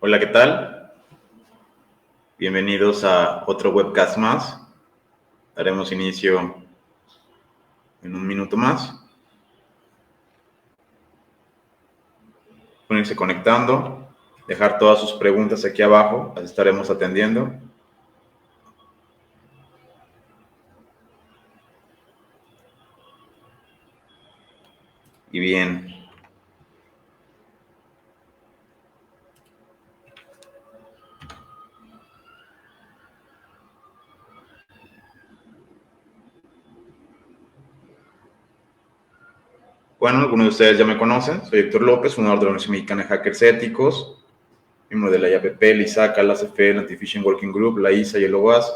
Hola, ¿qué tal? Bienvenidos a otro webcast más. Daremos inicio en un minuto más. Pueden irse conectando, dejar todas sus preguntas aquí abajo, las estaremos atendiendo. Y bien. Bueno, algunos de ustedes ya me conocen. Soy Héctor López, fundador de la Universidad Mexicana de Hackers Éticos, miembro de la IAPP, la ISACA, la CFE, la Anti-Phishing Working Group, la ISA y el OWASP.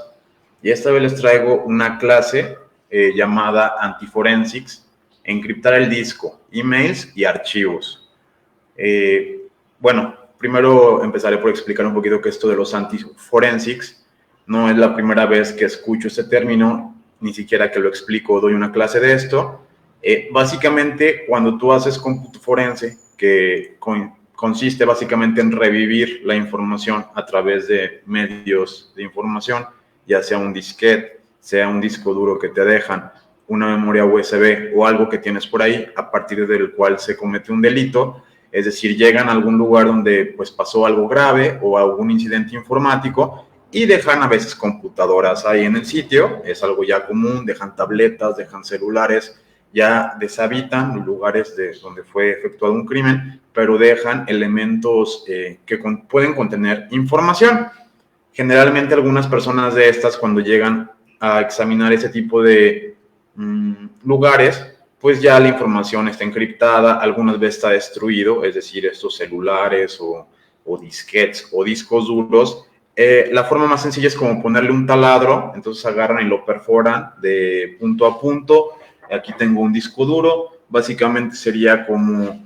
Y esta vez les traigo una clase llamada Antiforensics, encriptar el disco, emails y archivos. Bueno, primero empezaré por explicar un poquito qué es esto de los antiforensics. No es la primera vez que escucho este término, ni siquiera que lo explico o doy una clase de esto. Básicamente, cuando tú haces cómputo forense, que consiste básicamente en revivir la información a través de medios de información, ya sea un disquete, sea un disco duro que te dejan, una memoria USB o algo que tienes por ahí, a partir del cual se comete un delito. Es decir, llegan a algún lugar donde pues pasó algo grave o algún incidente informático y dejan a veces computadoras ahí en el sitio, es algo ya común, dejan tabletas, dejan celulares, ya deshabitan los lugares donde fue efectuado un crimen, pero dejan elementos que pueden contener información. Generalmente algunas personas de estas, cuando llegan a examinar ese tipo de lugares, pues ya la información está encriptada, algunas veces está destruido, es decir, estos celulares o disquetes o discos duros. La forma más sencilla es como ponerle un taladro, entonces agarran y lo perforan de punto a punto. Aquí tengo un disco duro, básicamente sería como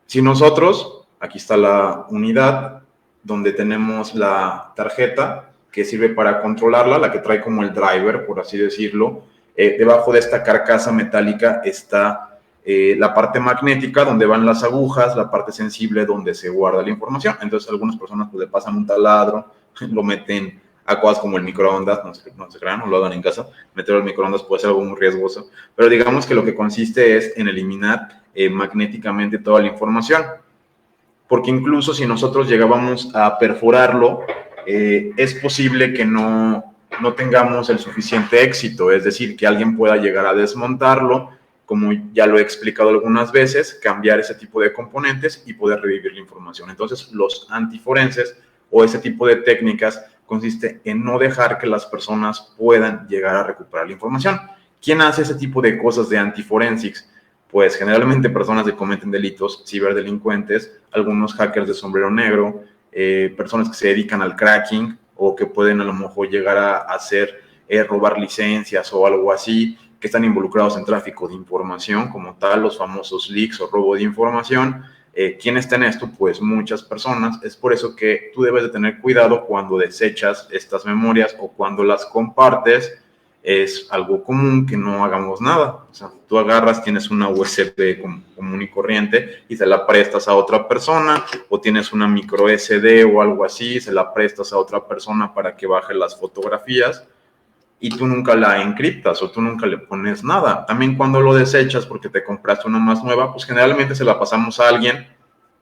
si nosotros, aquí está la unidad, donde tenemos la tarjeta que sirve para controlarla, la que trae como el driver, por así decirlo. Debajo de esta carcasa metálica está la parte magnética donde van las agujas, la parte sensible donde se guarda la información. Entonces algunas personas pues, le pasan un taladro, lo meten a cosas como el microondas, no se crean, no lo hagan en casa, meterlo al microondas puede ser algo muy riesgoso, pero digamos que lo que consiste es en eliminar magnéticamente toda la información, porque incluso si nosotros llegábamos a perforarlo, es posible que no tengamos el suficiente éxito, es decir, que alguien pueda llegar a desmontarlo, como ya lo he explicado algunas veces, cambiar ese tipo de componentes y poder revivir la información. Entonces, los antiforenses o ese tipo de técnicas consiste en no dejar que las personas puedan llegar a recuperar la información. ¿Quién hace ese tipo de cosas de antiforensics? Pues generalmente personas que cometen delitos, ciberdelincuentes, algunos hackers de sombrero negro, personas que se dedican al cracking o que pueden a lo mejor llegar a hacer, robar licencias o algo así, que están involucrados en tráfico de información como tal, los famosos leaks o robo de información. ¿Quién está en esto? Pues muchas personas. Es por eso que tú debes de tener cuidado cuando desechas estas memorias o cuando las compartes. Es algo común que no hagamos nada. O sea, tú agarras, tienes una USB común y corriente y se la prestas a otra persona, o tienes una micro SD o algo así, se la prestas a otra persona para que baje las fotografías y tú nunca la encriptas o tú nunca le pones nada. También cuando lo desechas porque te compraste una más nueva, pues generalmente se la pasamos a alguien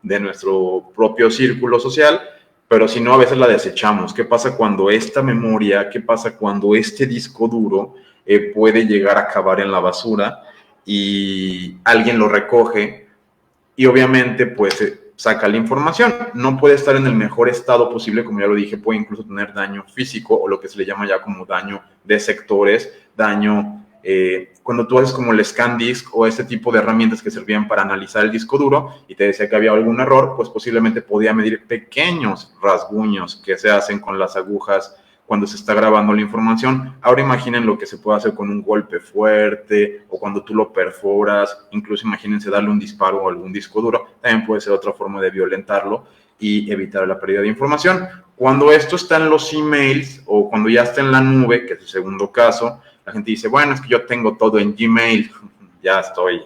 de nuestro propio círculo social, pero si no, a veces la desechamos. ¿Qué pasa cuando esta memoria, qué pasa cuando este disco duro puede llegar a acabar en la basura y alguien lo recoge y obviamente pues saca la información? No puede estar en el mejor estado posible, como ya lo dije, puede incluso tener daño físico o lo que se le llama ya como daño de sectores, daño cuando tú haces como el scan disk o este tipo de herramientas que servían para analizar el disco duro y te decía que había algún error, pues posiblemente podía medir pequeños rasguños que se hacen con las agujas cuando se está grabando la información. Ahora imaginen lo que se puede hacer con un golpe fuerte o cuando tú lo perforas, incluso imagínense darle un disparo a algún disco duro, también puede ser otra forma de violentarlo y evitar la pérdida de información. Cuando esto está en los emails o cuando ya está en la nube, que es el segundo caso, la gente dice, bueno, es que yo tengo todo en Gmail, ya estoy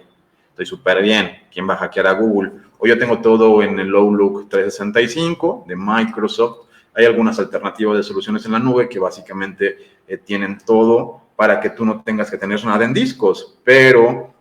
súper bien, ¿quién va a hackear a Google? o yo tengo todo en el Outlook 365 de Microsoft. Hay algunas alternativas de soluciones en la nube que básicamente tienen todo para que tú no tengas que tener nada en discos, pero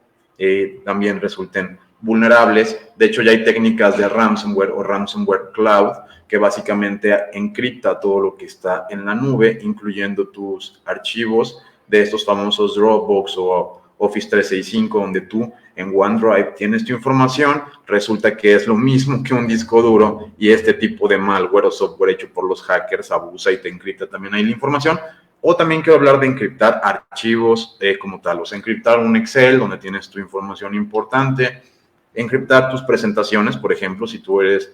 también resulten vulnerables. De hecho, ya hay técnicas de ransomware o ransomware cloud que básicamente encripta todo lo que está en la nube, incluyendo tus archivos de estos famosos Dropbox o Office 365, donde tú en OneDrive tienes tu información, resulta que es lo mismo que un disco duro y este tipo de malware o software hecho por los hackers abusa y te encripta también ahí la información. O también quiero hablar de encriptar archivos como tal, o sea, encriptar un Excel donde tienes tu información importante, encriptar tus presentaciones, por ejemplo, si tú eres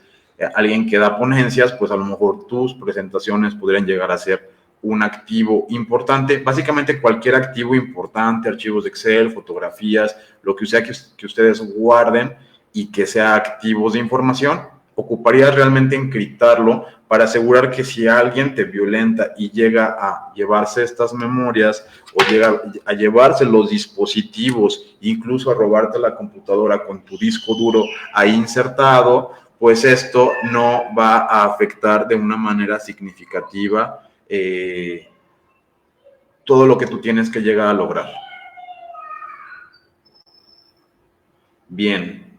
alguien que da ponencias, pues a lo mejor tus presentaciones podrían llegar a ser un activo importante, básicamente cualquier activo importante, archivos de Excel, fotografías, lo que sea que ustedes guarden y que sea activos de información, ocuparías realmente encriptarlo para asegurar que si alguien te violenta y llega a llevarse estas memorias o llega a llevarse los dispositivos, incluso a robarte la computadora con tu disco duro ahí insertado, pues esto no va a afectar de una manera significativa todo lo que tú tienes que llegar a lograr. Bien.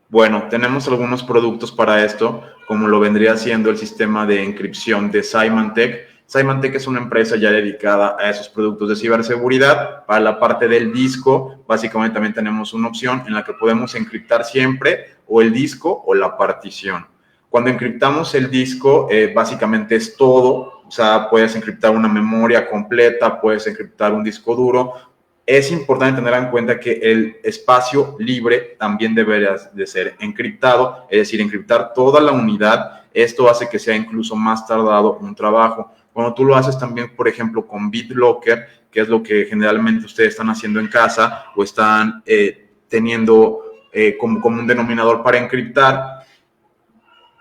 Bueno, tenemos algunos productos para esto, como lo vendría siendo el sistema de encripción de Symantec. Symantec es una empresa ya dedicada a esos productos de ciberseguridad. Para la parte del disco, básicamente también tenemos una opción en la que podemos encriptar siempre o el disco o la partición. Cuando encriptamos el disco, básicamente es todo. O sea, puedes encriptar una memoria completa, puedes encriptar un disco duro. Es importante tener en cuenta que el espacio libre también debería de ser encriptado, es decir, encriptar toda la unidad. Esto hace que sea incluso más tardado un trabajo. Cuando tú lo haces también, por ejemplo, con BitLocker, que es lo que generalmente ustedes están haciendo en casa o están teniendo como un denominador para encriptar,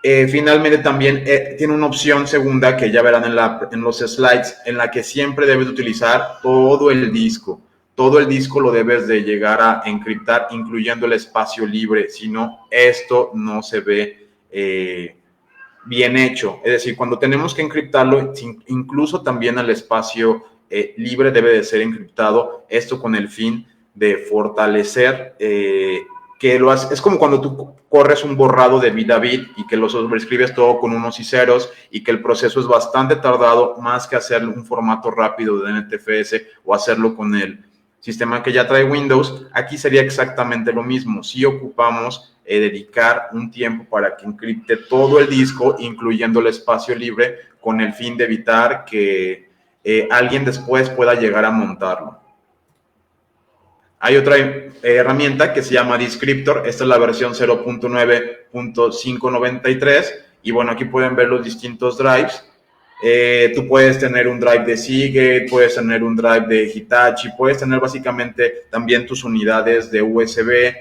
finalmente también tiene una opción segunda que ya verán en los slides, en la que siempre debes utilizar todo el disco. Todo el disco lo debes de llegar a encriptar, incluyendo el espacio libre. Si no, esto no se ve bien hecho. Es decir, cuando tenemos que encriptarlo, incluso también el espacio libre debe de ser encriptado. Esto con el fin de fortalecer que lo hace, es como cuando tú corres un borrado de bit a bit y que lo sobreescribes todo con unos y ceros y que el proceso es bastante tardado, más que hacer un formato rápido de NTFS o hacerlo con el sistema que ya trae Windows. Aquí sería exactamente lo mismo. Si ocupamos dedicar un tiempo para que encripte todo el disco, incluyendo el espacio libre, con el fin de evitar que alguien después pueda llegar a montarlo. Hay otra herramienta que se llama Descriptor. Esta es la versión 0.9.593 y bueno, aquí pueden ver los distintos drives. Tú puedes tener un drive de Seagate, puedes tener un drive de Hitachi, puedes tener básicamente también tus unidades de USB,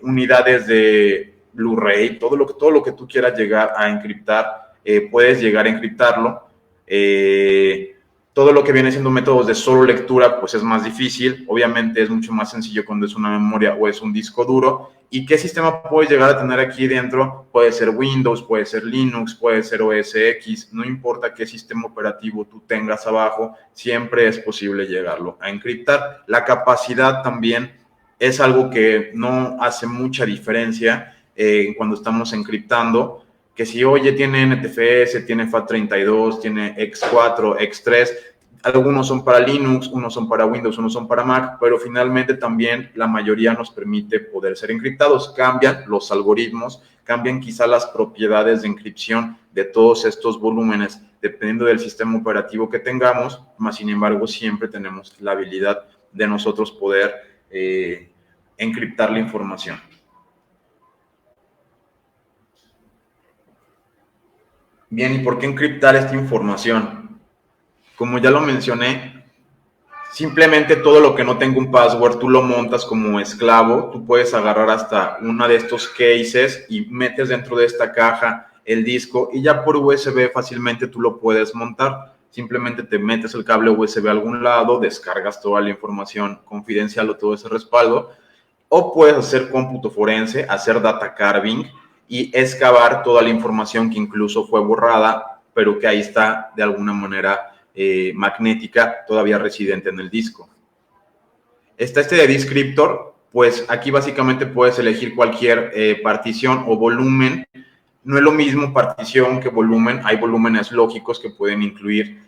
unidades de Blu-ray, todo lo que tú quieras llegar a encriptar, puedes llegar a encriptarlo. Todo lo que viene siendo métodos de solo lectura, pues es más difícil. Obviamente es mucho más sencillo cuando es una memoria o es un disco duro. ¿Y qué sistema puedes llegar a tener aquí dentro? Puede ser Windows, puede ser Linux, puede ser OS X. No importa qué sistema operativo tú tengas abajo, siempre es posible llegarlo a encriptar. La capacidad también es algo que no hace mucha diferencia cuando estamos encriptando. Que si, oye, tiene NTFS, tiene FAT32, tiene X4, X3, algunos son para Linux, unos son para Windows, unos son para Mac, pero finalmente también la mayoría nos permite poder ser encriptados. Cambian los algoritmos, cambian quizá las propiedades de encripción de todos estos volúmenes, dependiendo del sistema operativo que tengamos, más sin embargo siempre tenemos la habilidad de nosotros poder encriptar la información. Bien, ¿y por qué encriptar esta información? Como ya lo mencioné, simplemente todo lo que no tenga un password, tú lo montas como esclavo. Tú puedes agarrar hasta una de estos cases y metes dentro de esta caja el disco y ya por USB fácilmente tú lo puedes montar. Simplemente te metes el cable USB a algún lado, descargas toda la información confidencial o todo ese respaldo O puedes hacer cómputo forense, hacer data carving y excavar toda la información que incluso fue borrada, pero que ahí está de alguna manera magnética, todavía residente en el disco. Está este de Descriptor, pues aquí básicamente puedes elegir cualquier partición o volumen. No es lo mismo partición que volumen. Hay volúmenes lógicos que pueden incluir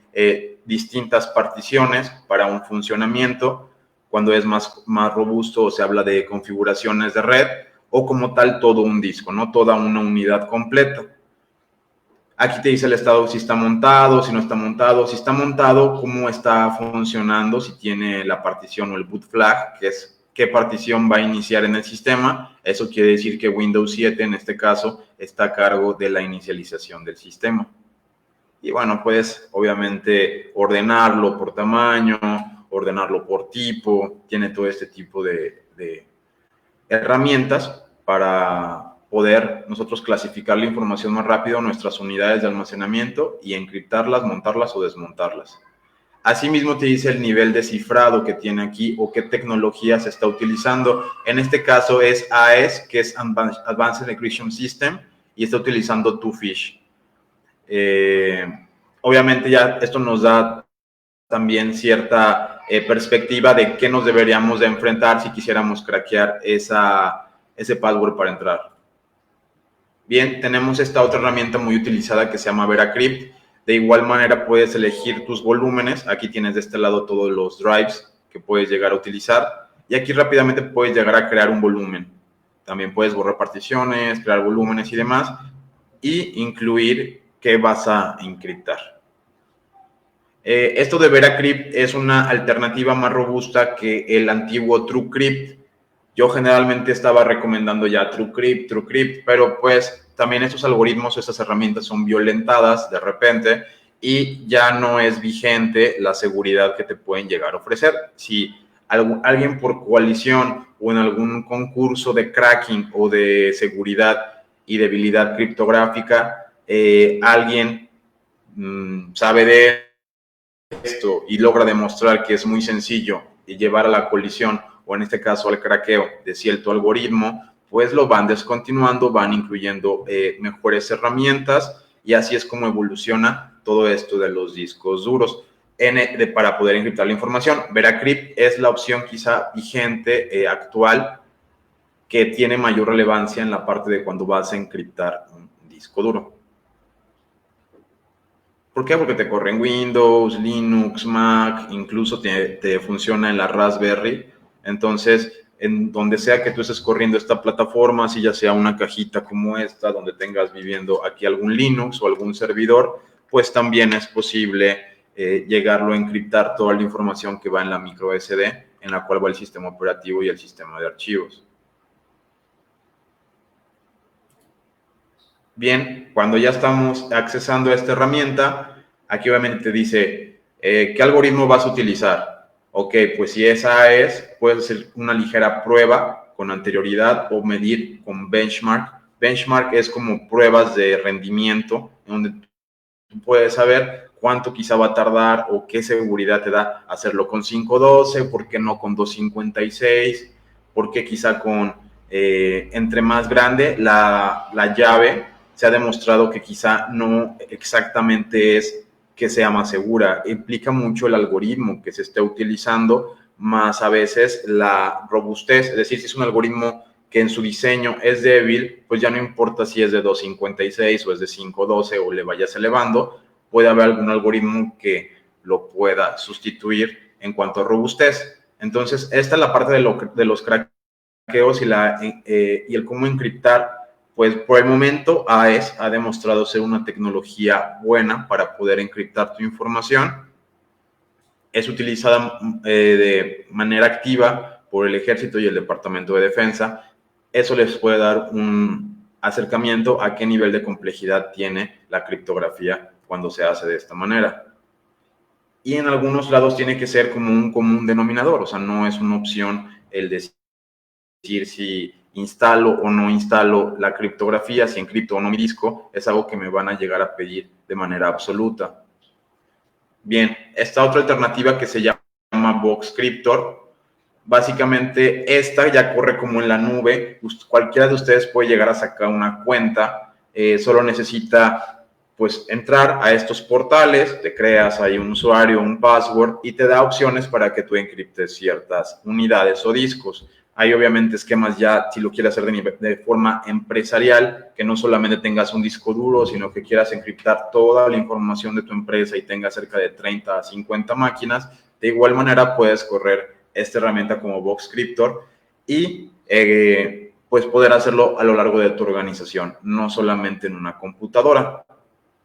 distintas particiones para un funcionamiento. Cuando es más robusto se habla de configuraciones de red o como tal todo un disco, ¿no? Toda una unidad completa. Aquí te dice el estado si está montado, si no está montado. Si está montado, cómo está funcionando, si tiene la partición o el boot flag, que es qué partición va a iniciar en el sistema. Eso quiere decir que Windows 7, en este caso, está a cargo de la inicialización del sistema. Y bueno, puedes obviamente ordenarlo por tamaño, ordenarlo por tipo. Tiene todo este tipo de herramientas para poder nosotros clasificar la información más rápido, nuestras unidades de almacenamiento y encriptarlas, montarlas o desmontarlas. Asimismo te dice el nivel de cifrado que tiene aquí o qué tecnología se está utilizando. En este caso es AES, que es Advanced Encryption System, y está utilizando 2FISH. Obviamente ya esto nos da también cierta perspectiva de qué nos deberíamos de enfrentar si quisiéramos craquear ese password para entrar. Bien, tenemos esta otra herramienta muy utilizada que se llama VeraCrypt. De igual manera puedes elegir tus volúmenes. Aquí tienes de este lado todos los drives que puedes llegar a utilizar. Y aquí rápidamente puedes llegar a crear un volumen. También puedes borrar particiones, crear volúmenes y demás. Y incluir qué vas a encriptar. Esto de VeraCrypt es una alternativa más robusta que el antiguo TrueCrypt. Yo generalmente estaba recomendando ya TrueCrypt, pero pues también estos algoritmos, estas herramientas son violentadas de repente y ya no es vigente la seguridad que te pueden llegar a ofrecer. Si alguien por coalición o en algún concurso de cracking o de seguridad y debilidad criptográfica, alguien sabe de esto y logra demostrar que es muy sencillo y llevar a la colisión o en este caso al craqueo de cierto algoritmo, pues lo van descontinuando, van incluyendo mejores herramientas y así es como evoluciona todo esto de los discos duros para poder encriptar la información. VeraCrypt es la opción quizá vigente, actual, que tiene mayor relevancia en la parte de cuando vas a encriptar un disco duro. ¿Por qué? Porque te corre en Windows, Linux, Mac, incluso te funciona en la Raspberry. Entonces, en donde sea que tú estés corriendo esta plataforma, si ya sea una cajita como esta, donde tengas viviendo aquí algún Linux o algún servidor, pues también es posible llegarlo a encriptar toda la información que va en la micro SD, en la cual va el sistema operativo y el sistema de archivos. Bien, cuando ya estamos accesando a esta herramienta, aquí obviamente te dice qué algoritmo vas a utilizar. Ok, pues si esa es, puedes hacer una ligera prueba con anterioridad o medir con benchmark. Benchmark es como pruebas de rendimiento, donde tú puedes saber cuánto quizá va a tardar o qué seguridad te da hacerlo con 512, por qué no con 256, por qué quizá con entre más grande la llave se ha demostrado que quizá no exactamente es que sea más segura. Implica mucho el algoritmo que se esté utilizando, más a veces la robustez. Es decir, si es un algoritmo que en su diseño es débil, pues ya no importa si es de 256 o es de 512 o le vayas elevando, puede haber algún algoritmo que lo pueda sustituir en cuanto a robustez. Entonces, esta es la parte de los craqueos y el cómo encriptar. Pues por el momento AES ha demostrado ser una tecnología buena para poder encriptar tu información. Es utilizada de manera activa por el Ejército y el Departamento de Defensa. Eso les puede dar un acercamiento a qué nivel de complejidad tiene la criptografía cuando se hace de esta manera. Y en algunos lados tiene que ser como un común denominador, o sea, no es una opción el decir si instalo o no instalo la criptografía, si encripto o no mi disco, es algo que me van a llegar a pedir de manera absoluta. Bien, esta otra alternativa que se llama Boxcryptor. básicamente esta ya corre como en la nube. Cualquiera de ustedes puede llegar a sacar una cuenta, solo necesita pues entrar a estos portales, te creas ahí un usuario, un password y te da opciones para que tú encriptes ciertas unidades o discos. Hay obviamente esquemas ya, si lo quieres hacer de forma empresarial, que no solamente tengas un disco duro, sino que quieras encriptar toda la información de tu empresa y tengas cerca de 30 a 50 máquinas. De igual manera puedes correr esta herramienta como Boxcryptor y pues poder hacerlo a lo largo de tu organización, no solamente en una computadora.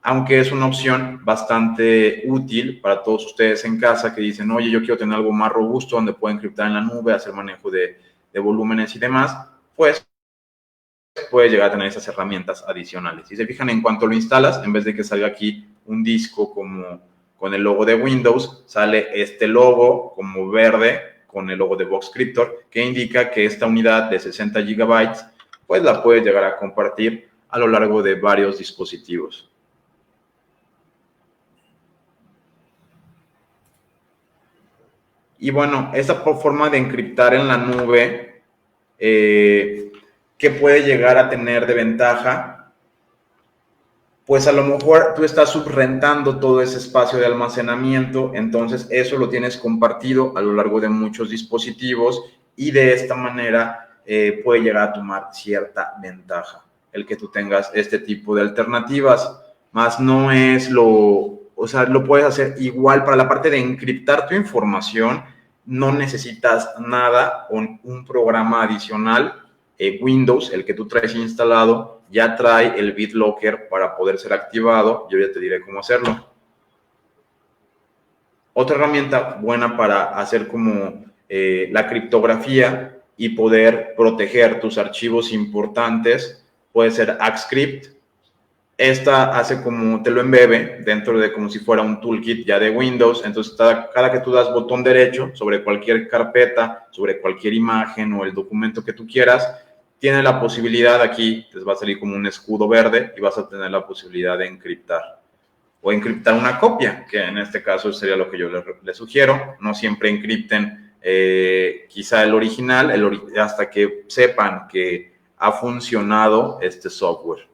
Aunque es una opción bastante útil para todos ustedes en casa que dicen, oye, yo quiero tener algo más robusto donde pueda encriptar en la nube, hacer manejo de volúmenes y demás, pues puede llegar a tener esas herramientas adicionales. Si se fijan, en cuanto lo instalas, en vez de que salga aquí un disco como con el logo de Windows, sale este logo como verde con el logo de Boxcryptor, que indica que esta unidad de 60 GB, pues la puedes llegar a compartir a lo largo de varios dispositivos. Y bueno, esa forma de encriptar en la nube, ¿qué puede llegar a tener de ventaja? Pues a lo mejor tú estás subrentando todo ese espacio de almacenamiento, entonces eso lo tienes compartido a lo largo de muchos dispositivos y de esta manera puede llegar a tomar cierta ventaja el que tú tengas este tipo de alternativas, más no es o sea, lo puedes hacer igual para la parte de encriptar tu información, no necesitas nada, un programa adicional, Windows, el que tú traes instalado, ya trae el BitLocker para poder ser activado. Yo ya te diré cómo hacerlo. Otra herramienta buena para hacer como la criptografía y poder proteger tus archivos importantes puede ser AppScript. Esta hace como te lo embebe dentro de como si fuera un toolkit ya de Windows. Entonces, cada que tú das botón derecho sobre cualquier carpeta, sobre cualquier imagen o el documento que tú quieras, tiene la posibilidad, aquí les va a salir como un escudo verde y vas a tener la posibilidad de encriptar o encriptar una copia, que en este caso sería lo que yo les sugiero. No siempre encripten quizá el original hasta que sepan que ha funcionado este software.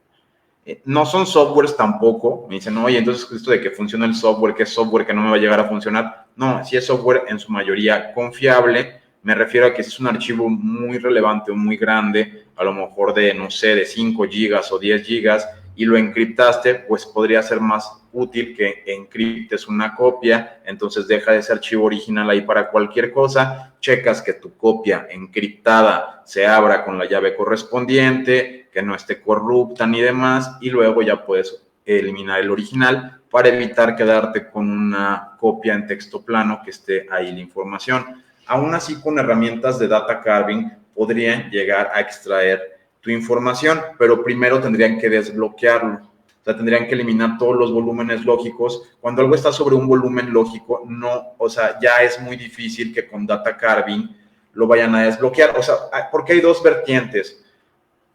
No son softwares tampoco, me dicen, oye, entonces esto de que funciona el software, ¿qué es software que no me va a llegar a funcionar? No, si es software en su mayoría confiable, me refiero a que si es un archivo muy relevante o muy grande, a lo mejor de, no sé, de 5 gigas o 10 gigas, y lo encriptaste, pues podría ser más útil que encriptes una copia, entonces deja ese archivo original ahí para cualquier cosa, checas que tu copia encriptada se abra con la llave correspondiente, que no esté corrupta ni demás, y luego ya puedes eliminar el original para evitar quedarte con una copia en texto plano que esté ahí la información. Aún así, con herramientas de data carving podrían llegar a extraer tu información, pero primero tendrían que desbloquearlo. O sea, tendrían que eliminar todos los volúmenes lógicos. Cuando algo está sobre un volumen lógico, no, o sea, ya es muy difícil que con data carving lo vayan a desbloquear. O sea, porque hay dos vertientes.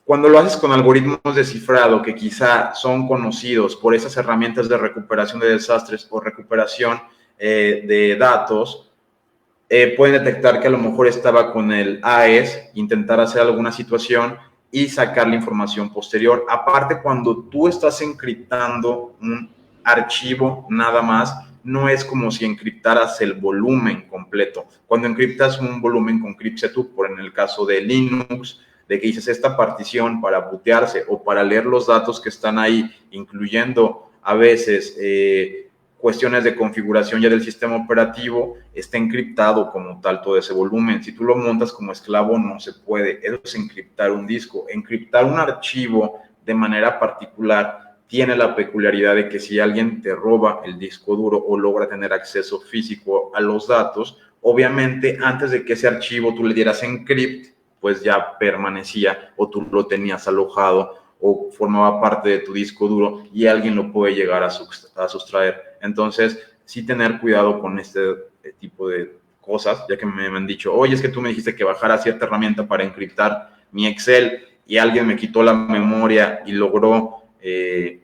Cuando lo haces con algoritmos de cifrado que quizá son conocidos por esas herramientas de recuperación de desastres o recuperación de datos, pueden detectar que a lo mejor estaba con el AES, intentar hacer alguna situación y sacar la información posterior. Aparte, cuando tú estás encriptando un archivo nada más, no es como si encriptaras el volumen completo. Cuando encriptas un volumen con Cryptsetup, por en el caso de Linux, de que dices esta partición para bootearse o para leer los datos que están ahí, incluyendo a veces cuestiones de configuración ya del sistema operativo, está encriptado como tal todo ese volumen. Si tú lo montas como esclavo, no se puede. Eso es encriptar un disco. Encriptar un archivo de manera particular tiene la peculiaridad de que si alguien te roba el disco duro o logra tener acceso físico a los datos, obviamente antes de que ese archivo tú le dieras encrypt, pues ya permanecía o tú lo tenías alojado o formaba parte de tu disco duro y alguien lo puede llegar a sustraer. Entonces, sí tener cuidado con este tipo de cosas, ya que me han dicho, oye, es que tú me dijiste que bajara cierta herramienta para encriptar mi Excel y alguien me quitó la memoria y logró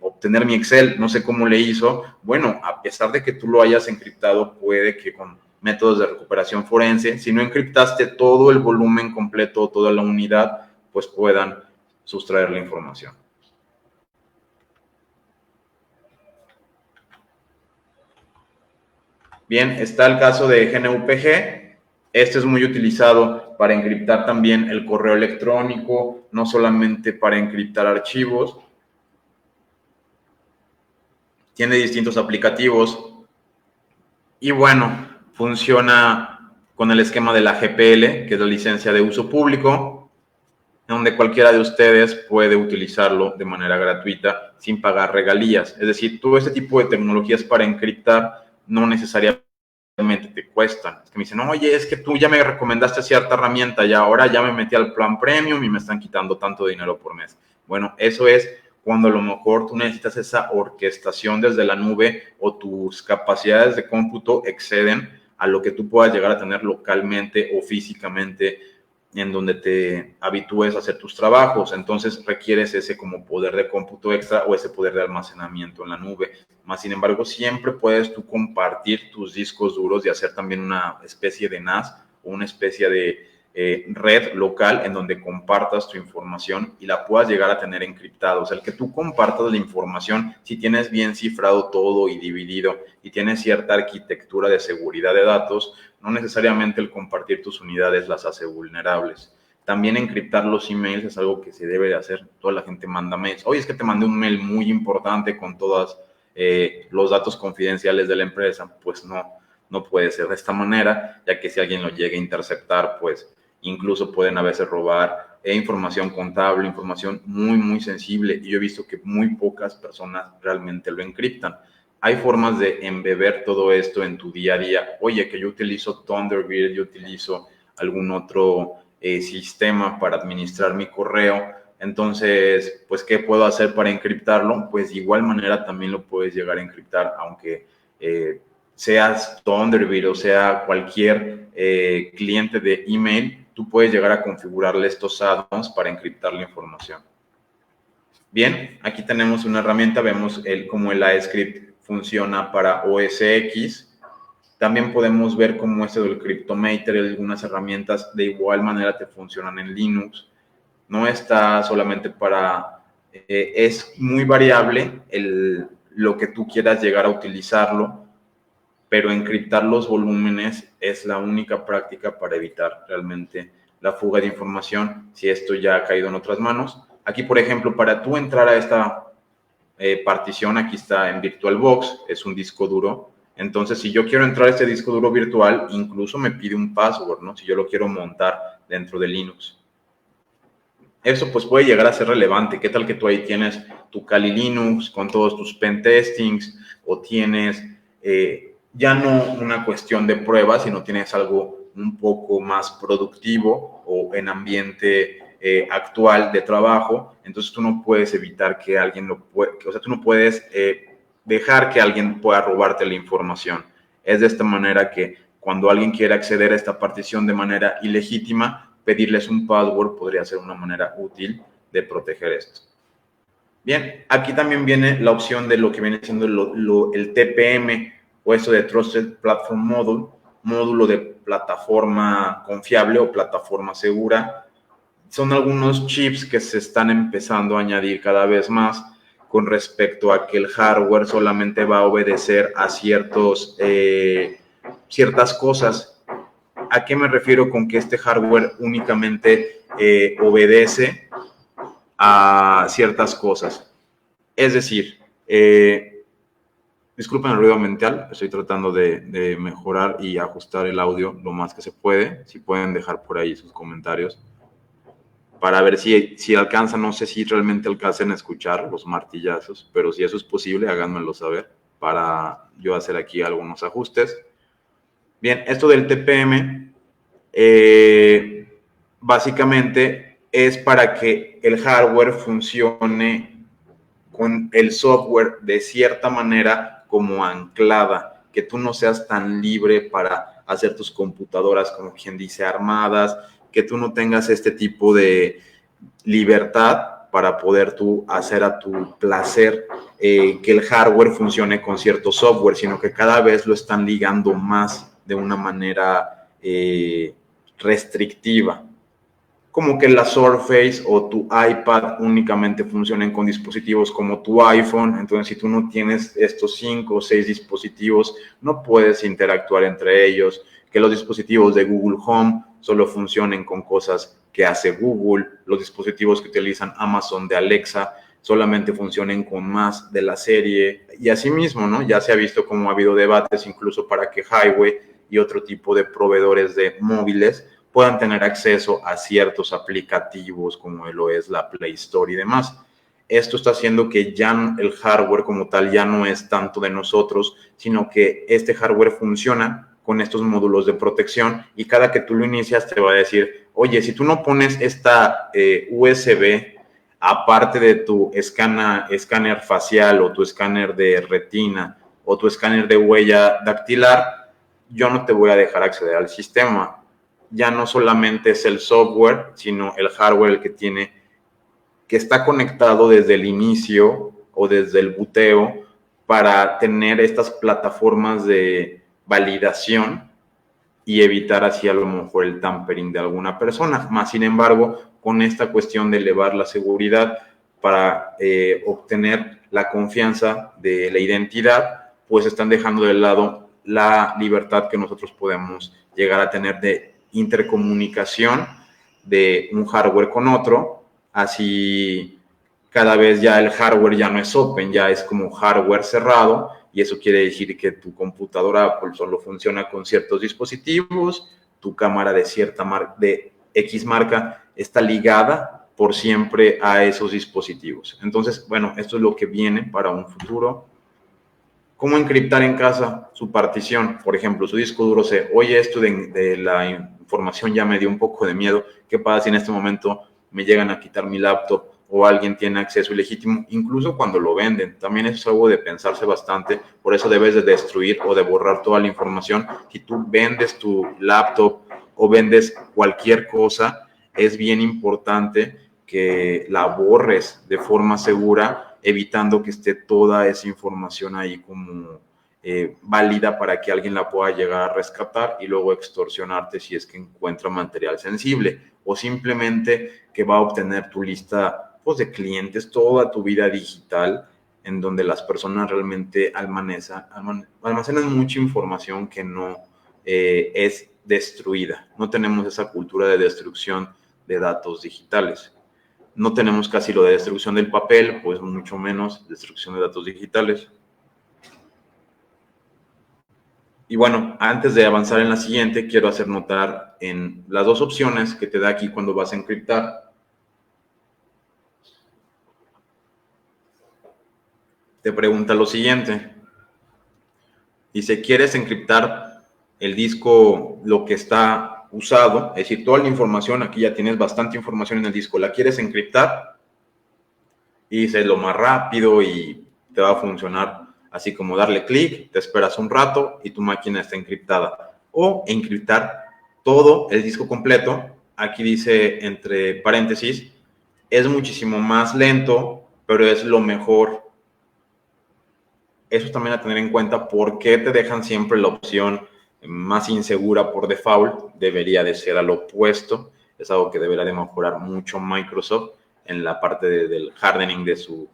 obtener mi Excel, no sé cómo le hizo. Bueno, a pesar de que tú lo hayas encriptado, puede que con métodos de recuperación forense, si no encriptaste todo el volumen completo, toda la unidad, pues puedan sustraer la información. Bien, está el caso de GNU-PG. Este es muy utilizado para encriptar también el correo electrónico, no solamente para encriptar archivos. Tiene distintos aplicativos y bueno, funciona con el esquema de la GPL, que es la licencia de uso público, donde cualquiera de ustedes puede utilizarlo de manera gratuita sin pagar regalías. Es decir, todo este tipo de tecnologías para encriptar no necesariamente te cuestan. Es que me dicen, oye, es que tú ya me recomendaste cierta herramienta y ahora ya me metí al plan premium y me están quitando tanto dinero por mes. Bueno, eso es cuando a lo mejor tú necesitas esa orquestación desde la nube o tus capacidades de cómputo exceden a lo que tú puedas llegar a tener localmente o físicamente en donde te habitúes a hacer tus trabajos. Entonces requieres ese como poder de cómputo extra o ese poder de almacenamiento en la nube. Más sin embargo, siempre puedes tú compartir tus discos duros y hacer también una especie de NAS o una especie de red local en donde compartas tu información y la puedas llegar a tener encriptada. O sea, el que tú compartas la información, si tienes bien cifrado todo y dividido y tienes cierta arquitectura de seguridad de datos, no necesariamente el compartir tus unidades las hace vulnerables. También encriptar los emails es algo que se debe de hacer. Toda la gente manda mails. Oye, es que te mandé un mail muy importante con todos los datos confidenciales de la empresa. Pues no puede ser de esta manera, ya que si alguien lo llega a interceptar, pues incluso pueden a veces robar información contable, información muy sensible. Y yo he visto que muy pocas personas realmente lo encriptan. Hay formas de embeber todo esto en tu día a día. Oye, que yo utilizo Thunderbird, yo utilizo algún otro sistema para administrar mi correo. Entonces, pues, ¿qué puedo hacer para encriptarlo? Pues, de igual manera también lo puedes llegar a encriptar, aunque seas Thunderbird o sea cualquier cliente de email, tú puedes llegar a configurarle estos add-ons para encriptar la información. Bien, aquí tenemos una herramienta, vemos cómo el AES-Script funciona para OS X. También podemos ver cómo del Cryptomator y algunas herramientas de igual manera te funcionan en Linux. No está solamente para... es muy variable lo que tú quieras llegar a utilizarlo, pero encriptar los volúmenes es la única práctica para evitar realmente la fuga de información si esto ya ha caído en otras manos. Aquí, por ejemplo, para tú entrar a esta partición, aquí está en VirtualBox, es un disco duro. Entonces, si yo quiero entrar a este disco duro virtual, incluso me pide un password, ¿no? Si yo lo quiero montar dentro de Linux. Eso pues puede llegar a ser relevante. ¿Qué tal que tú ahí tienes tu Kali Linux con todos tus pentestings o tienes ya no una cuestión de pruebas, sino tienes algo un poco más productivo o en ambiente actual de trabajo? Entonces tú no puedes evitar que alguien tú no puedes dejar que alguien pueda robarte la información. Es de esta manera que cuando alguien quiere acceder a esta partición de manera ilegítima, pedirles un password podría ser una manera útil de proteger esto. Bien, aquí también viene la opción de lo que viene siendo el TPM o eso de Trusted Platform Module, módulo de plataforma confiable o plataforma segura. Son algunos chips que se están empezando a añadir cada vez más con respecto a que el hardware solamente va a obedecer a ciertas cosas. ¿A qué me refiero con que este hardware únicamente obedece a ciertas cosas? Es decir, disculpen el ruido ambiental, estoy tratando de mejorar y ajustar el audio lo más que se puede. Si pueden dejar por ahí sus comentarios para ver si alcanzan, no sé si realmente alcancen a escuchar los martillazos, pero si eso es posible, háganmelo saber para yo hacer aquí algunos ajustes. Bien, esto del TPM básicamente es para que el hardware funcione con el software de cierta manera como anclada, que tú no seas tan libre para hacer tus computadoras, como quien dice, armadas, que tú no tengas este tipo de libertad para poder tú hacer a tu placer que el hardware funcione con cierto software, sino que cada vez lo están ligando más de una manera restrictiva. Como que la Surface o tu iPad únicamente funcionen con dispositivos como tu iPhone. Entonces, si tú no tienes estos 5 o 6 dispositivos, no puedes interactuar entre ellos. Que los dispositivos de Google Home solo funcionen con cosas que hace Google. Los dispositivos que utilizan Amazon de Alexa solamente funcionen con más de la serie. Y asimismo, ¿no? Ya se ha visto cómo ha habido debates incluso para que Highway y otro tipo de proveedores de móviles puedan tener acceso a ciertos aplicativos como lo es la Play Store y demás. Esto está haciendo que ya el hardware como tal ya no es tanto de nosotros, sino que este hardware funciona con estos módulos de protección y cada que tú lo inicias te va a decir, oye, si tú no pones esta USB aparte de tu escáner facial o tu escáner de retina o tu escáner de huella dactilar, yo no te voy a dejar acceder al sistema. Ya no solamente es el software, sino el hardware el que está conectado desde el inicio o desde el buteo para tener estas plataformas de validación y evitar así a lo mejor el tampering de alguna persona. Más sin embargo, con esta cuestión de elevar la seguridad para obtener la confianza de la identidad, pues están dejando de lado la libertad que nosotros podemos llegar a tener de intercomunicación de un hardware con otro. Así cada vez ya el hardware ya no es open, ya es como hardware cerrado, y eso quiere decir que tu computadora Apple solo funciona con ciertos dispositivos, tu cámara de de X marca está ligada por siempre a esos dispositivos. Entonces, bueno, esto es lo que viene para un futuro. ¿Cómo encriptar en casa su partición? Por ejemplo, su disco duro se, oye, esto de la información ya me dio un poco de miedo. ¿Qué pasa si en este momento me llegan a quitar mi laptop o alguien tiene acceso ilegítimo? Incluso cuando lo venden, también es algo de pensarse bastante. Por eso debes de destruir o de borrar toda la información. Si tú vendes tu laptop o vendes cualquier cosa, es bien importante que la borres de forma segura, evitando que esté toda esa información ahí como válida para que alguien la pueda llegar a rescatar y luego extorsionarte si es que encuentra material sensible, o simplemente que va a obtener tu lista pues, de clientes, toda tu vida digital, en donde las personas realmente almacenan mucha información que no es destruida. No tenemos esa cultura de destrucción de datos digitales. No tenemos casi lo de destrucción del papel, pues mucho menos destrucción de datos digitales. Y bueno, antes de avanzar en la siguiente, quiero hacer notar en las dos opciones que te da aquí cuando vas a encriptar. Te pregunta lo siguiente. Dice, ¿quieres encriptar el disco, lo que está usado? Es decir, toda la información, aquí ya tienes bastante información en el disco, ¿la quieres encriptar? Y dice lo más rápido y te va a funcionar así como darle clic, te esperas un rato y tu máquina está encriptada. O encriptar todo el disco completo. Aquí dice entre paréntesis, es muchísimo más lento, pero es lo mejor. Eso es también a tener en cuenta. ¿Por qué te dejan siempre la opción más insegura por default? Debería de ser al opuesto. Es algo que deberá de mejorar mucho Microsoft en la parte del hardening de su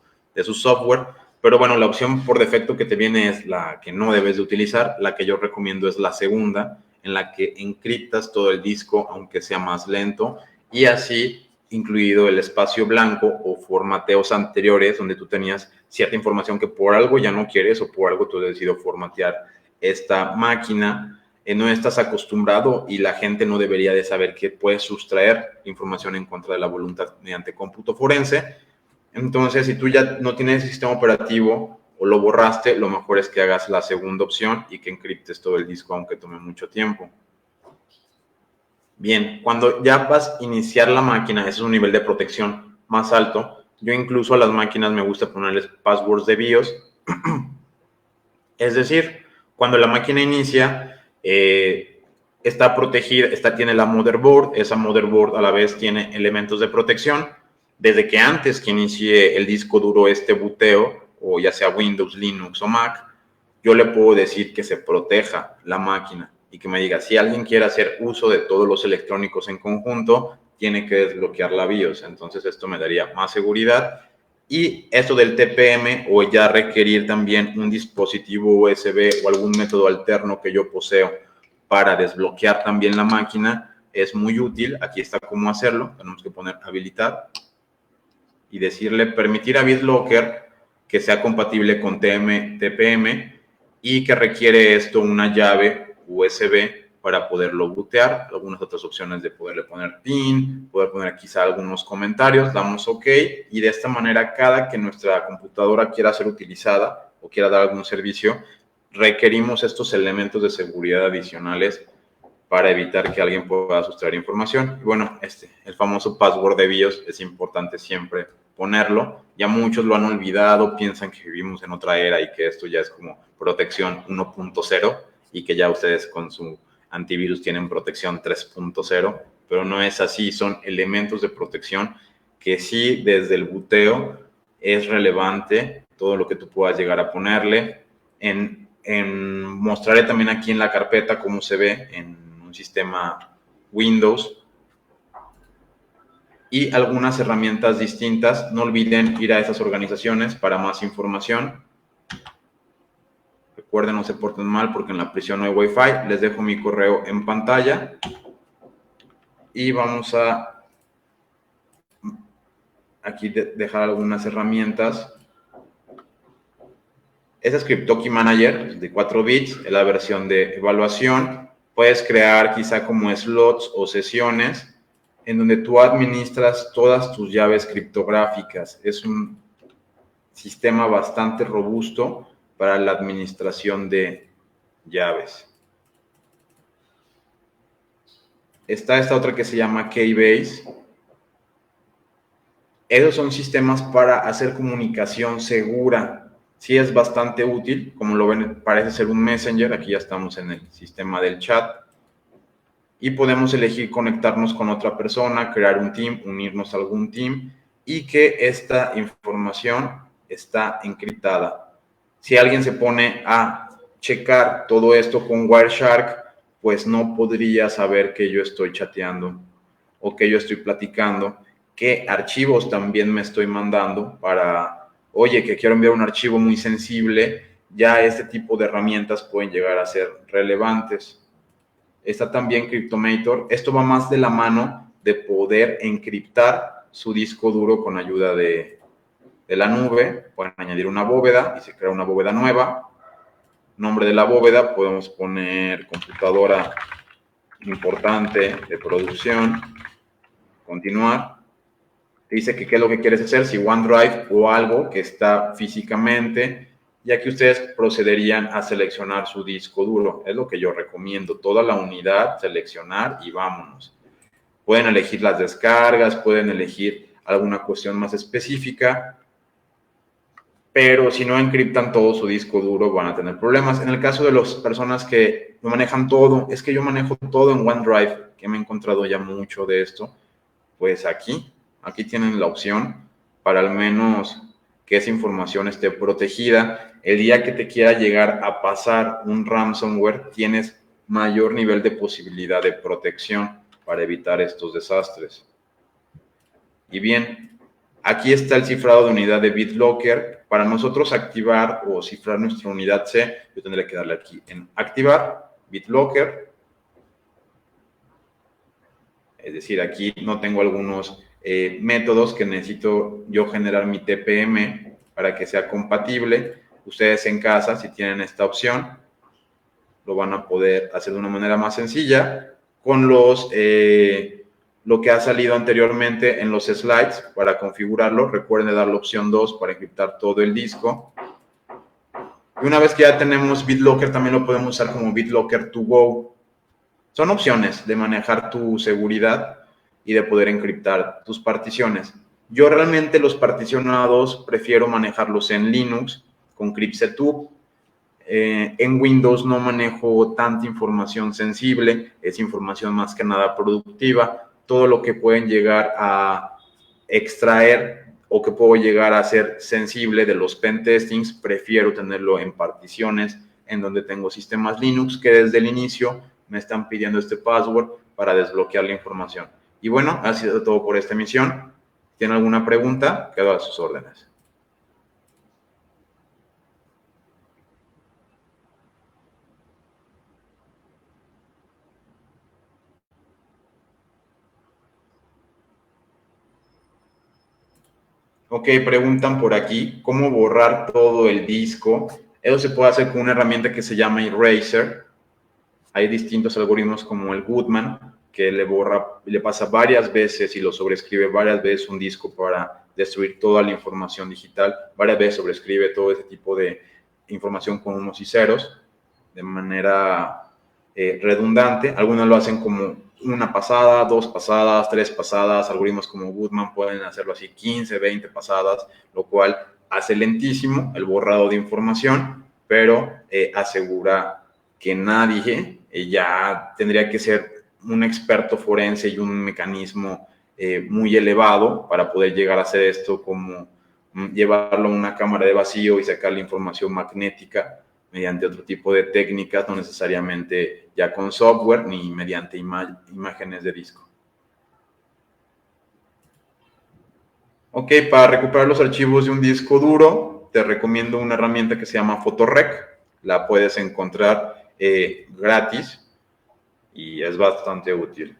software. Pero bueno, la opción por defecto que te viene es la que no debes de utilizar. La que yo recomiendo es la segunda, en la que encriptas todo el disco, aunque sea más lento, y así incluido el espacio blanco o formateos anteriores donde tú tenías cierta información que por algo ya no quieres o por algo tú has decidido formatear esta máquina. No estás acostumbrado y la gente no debería de saber que puedes sustraer información en contra de la voluntad mediante cómputo forense. Entonces, si tú ya no tienes el sistema operativo o lo borraste, lo mejor es que hagas la segunda opción y que encriptes todo el disco, aunque tome mucho tiempo. Bien, cuando ya vas a iniciar la máquina, ese es un nivel de protección más alto. Yo incluso a las máquinas me gusta ponerles passwords de BIOS. Es decir, cuando la máquina inicia, está protegida, tiene la motherboard, esa motherboard a la vez tiene elementos de protección. Desde que antes que inicie el disco duro este buteo, o ya sea Windows, Linux o Mac, yo le puedo decir que se proteja la máquina y que me diga, si alguien quiere hacer uso de todos los electrónicos en conjunto, tiene que desbloquear la BIOS. Entonces esto me daría más seguridad. Y esto del TPM, o ya requerir también un dispositivo USB o algún método alterno que yo poseo para desbloquear también la máquina, es muy útil. Aquí está cómo hacerlo. Tenemos que poner habilitar y decirle permitir a BitLocker que sea compatible con TPM y que requiere esto una llave USB para poderlo bootear. Algunas otras opciones de poderle poner PIN, poder poner quizá algunos comentarios, damos OK, y de esta manera cada que nuestra computadora quiera ser utilizada o quiera dar algún servicio, requerimos estos elementos de seguridad adicionales para evitar que alguien pueda sustraer información. Y bueno, el famoso password de BIOS es importante siempre ponerlo. Ya muchos lo han olvidado, piensan que vivimos en otra era y que esto ya es como protección 1.0 y que ya ustedes con su antivirus tienen protección 3.0, pero no es así. Son elementos de protección que sí, desde el booteo es relevante todo lo que tú puedas llegar a ponerle. Mostraré también aquí en la carpeta cómo se ve en un sistema Windows y algunas herramientas distintas. No olviden ir a esas organizaciones para más información. Recuerden, no se porten mal porque en la prisión no hay Wi-Fi. Les dejo mi correo en pantalla y vamos a aquí dejar algunas herramientas. Ese es Cryptokey Manager de 4 bits, es la versión de evaluación. Puedes crear quizá como slots o sesiones en donde tú administras todas tus llaves criptográficas. Es un sistema bastante robusto para la administración de llaves. Está esta otra que se llama Keybase. Esos son sistemas para hacer comunicación segura. Sí es bastante útil, como lo ven, parece ser un Messenger. Aquí ya estamos en el sistema del chat. Y podemos elegir conectarnos con otra persona, crear un team, unirnos a algún team y que esta información está encriptada. Si alguien se pone a checar todo esto con Wireshark, pues no podría saber que yo estoy chateando o que yo estoy platicando, qué archivos también me estoy mandando para, oye, que quiero enviar un archivo muy sensible. Ya este tipo de herramientas pueden llegar a ser relevantes. Está también Cryptomator. Esto va más de la mano de poder encriptar su disco duro con ayuda de la nube. Pueden añadir una bóveda y se crea una bóveda nueva. Nombre de la bóveda, podemos poner computadora importante de producción. Continuar. Te dice que qué es lo que quieres hacer, si OneDrive o algo que está físicamente. Y aquí ustedes procederían a seleccionar su disco duro. Es lo que yo recomiendo. Toda la unidad, seleccionar y vámonos. Pueden elegir las descargas, pueden elegir alguna cuestión más específica, pero si no encriptan todo su disco duro van a tener problemas. En el caso de las personas que lo manejan todo, es que yo manejo todo en OneDrive, que me he encontrado ya mucho de esto, pues aquí tienen la opción para al menos que esa información esté protegida. El día que te quiera llegar a pasar un ransomware, tienes mayor nivel de posibilidad de protección para evitar estos desastres. Y bien, aquí está el cifrado de unidad de BitLocker. Para nosotros activar o cifrar nuestra unidad C, yo tendré que darle aquí en activar, BitLocker. Es decir, aquí no tengo algunos métodos que necesito yo generar mi TPM para que sea compatible. Ustedes en casa, si tienen esta opción, lo van a poder hacer de una manera más sencilla con lo que ha salido anteriormente en los slides. Para configurarlo, recuerden dar la opción 2 para encriptar todo el disco. Y una vez que ya tenemos BitLocker, también lo podemos usar como BitLocker to go. Son opciones de manejar tu seguridad y de poder encriptar tus particiones. Yo realmente los particionados prefiero manejarlos en Linux con cryptsetup. En Windows no manejo tanta información sensible, es información más que nada productiva. Todo lo que pueden llegar a extraer o que puedo llegar a ser sensible de los pentestings, prefiero tenerlo en particiones en donde tengo sistemas Linux que desde el inicio me están pidiendo este password para desbloquear la información. Y bueno, ha sido todo por esta emisión. ¿Tienen alguna pregunta? Quedo a sus órdenes. Ok, preguntan por aquí, ¿cómo borrar todo el disco? Eso se puede hacer con una herramienta que se llama Eraser. Hay distintos algoritmos como el Goodman, que le pasa varias veces y lo sobrescribe varias veces un disco para destruir toda la información digital. Varias veces sobrescribe todo ese tipo de información con unos y ceros de manera redundante. Algunos lo hacen como una pasada, 2 pasadas, 3 pasadas. Algoritmos como Goodman pueden hacerlo así 15, 20 pasadas, lo cual hace lentísimo el borrado de información, pero asegura que nadie ya tendría que ser un experto forense y un mecanismo muy elevado para poder llegar a hacer esto, como llevarlo a una cámara de vacío y sacar la información magnética mediante otro tipo de técnicas, no necesariamente ya con software ni mediante imágenes de disco. Ok, para recuperar los archivos de un disco duro, te recomiendo una herramienta que se llama Photorec. La puedes encontrar gratis y es bastante útil.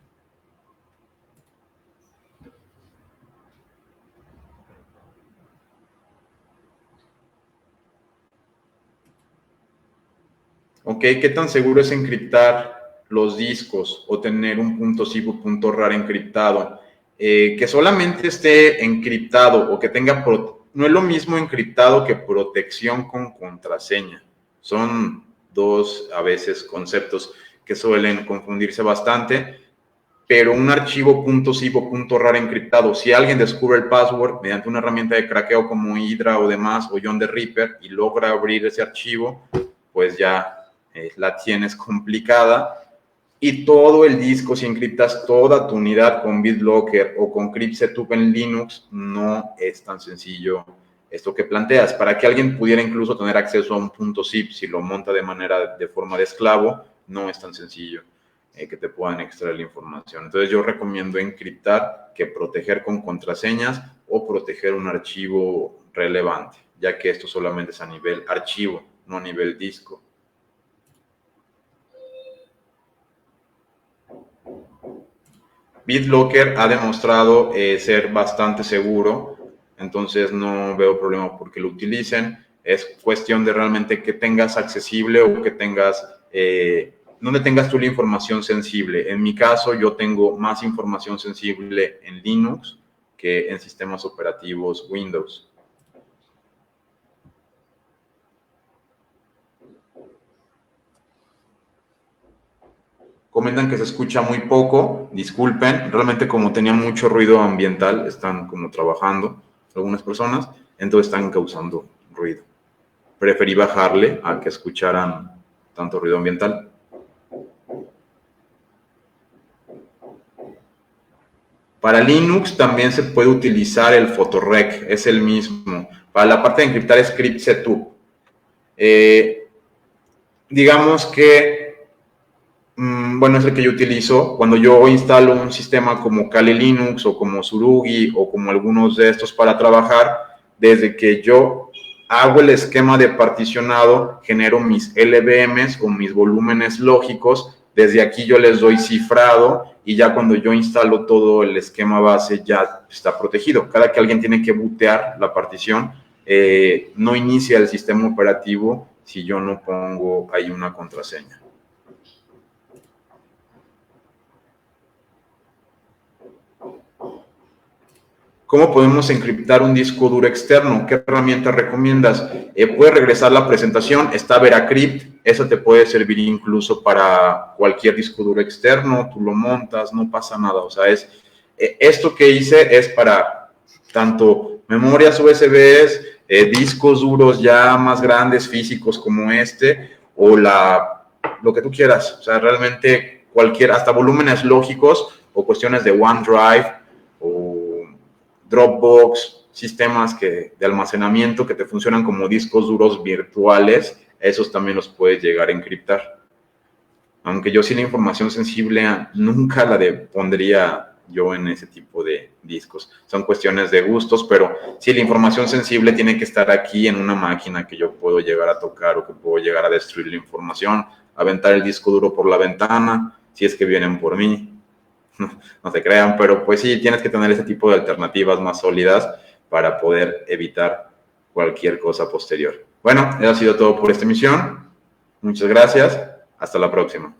Ok, ¿qué tan seguro es encriptar los discos o tener un punto zip o punto rar encriptado? Que solamente esté encriptado o que tenga... No es lo mismo encriptado que protección con contraseña. Son dos, a veces, conceptos que suelen confundirse bastante, pero un archivo .zip o .rar encriptado, si alguien descubre el password mediante una herramienta de craqueo como Hydra o demás, o John the Ripper, y logra abrir ese archivo, pues ya la tienes complicada. Y todo el disco, si encriptas toda tu unidad con BitLocker o con CryptSetup en Linux, no es tan sencillo esto que planteas. Para que alguien pudiera incluso tener acceso a un .zip, si lo monta de forma de esclavo, no es tan sencillo que te puedan extraer la información. Entonces yo recomiendo encriptar que proteger con contraseñas o proteger un archivo relevante, ya que esto solamente es a nivel archivo, no a nivel disco. BitLocker ha demostrado ser bastante seguro, entonces no veo problema porque lo utilicen. Es cuestión de realmente que tengas accesible o que tengas, donde tengas tú la información sensible. En mi caso, yo tengo más información sensible en Linux que en sistemas operativos Windows. Comentan que se escucha muy poco, disculpen, realmente como tenía mucho ruido ambiental, están como trabajando algunas personas, entonces están causando ruido. Preferí bajarle a que escucharan tanto ruido ambiental. Para Linux también se puede utilizar el Photorec, es el mismo. Para la parte de encriptar es CryptSetup. Digamos que bueno, es el que yo utilizo. Cuando yo instalo un sistema como Kali Linux o como Tsurugi o como algunos de estos para trabajar, desde que yo hago el esquema de particionado, genero mis LVMs o mis volúmenes lógicos, desde aquí yo les doy cifrado y ya cuando yo instalo todo el esquema base ya está protegido. Cada que alguien tiene que bootear la partición, no inicia el sistema operativo si yo no pongo ahí una contraseña. ¿Cómo podemos encriptar un disco duro externo? ¿Qué herramienta recomiendas? Puedes regresar la presentación, está Veracrypt, esa te puede servir incluso para cualquier disco duro externo, tú lo montas, no pasa nada. O sea, esto que hice es para tanto memorias USB, discos duros ya más grandes, físicos como este, o lo que tú quieras. O sea, realmente hasta volúmenes lógicos o cuestiones de OneDrive o Dropbox, sistemas de almacenamiento que te funcionan como discos duros virtuales, esos también los puedes llegar a encriptar. Aunque yo sí la información sensible nunca la pondría yo en ese tipo de discos. Son cuestiones de gustos, pero sí, la información sensible tiene que estar aquí en una máquina que yo puedo llegar a tocar o que puedo llegar a destruir la información, aventar el disco duro por la ventana, si es que vienen por mí. No se crean, pero pues sí, tienes que tener ese tipo de alternativas más sólidas para poder evitar cualquier cosa posterior. Bueno, eso ha sido todo por esta emisión. Muchas gracias. Hasta la próxima.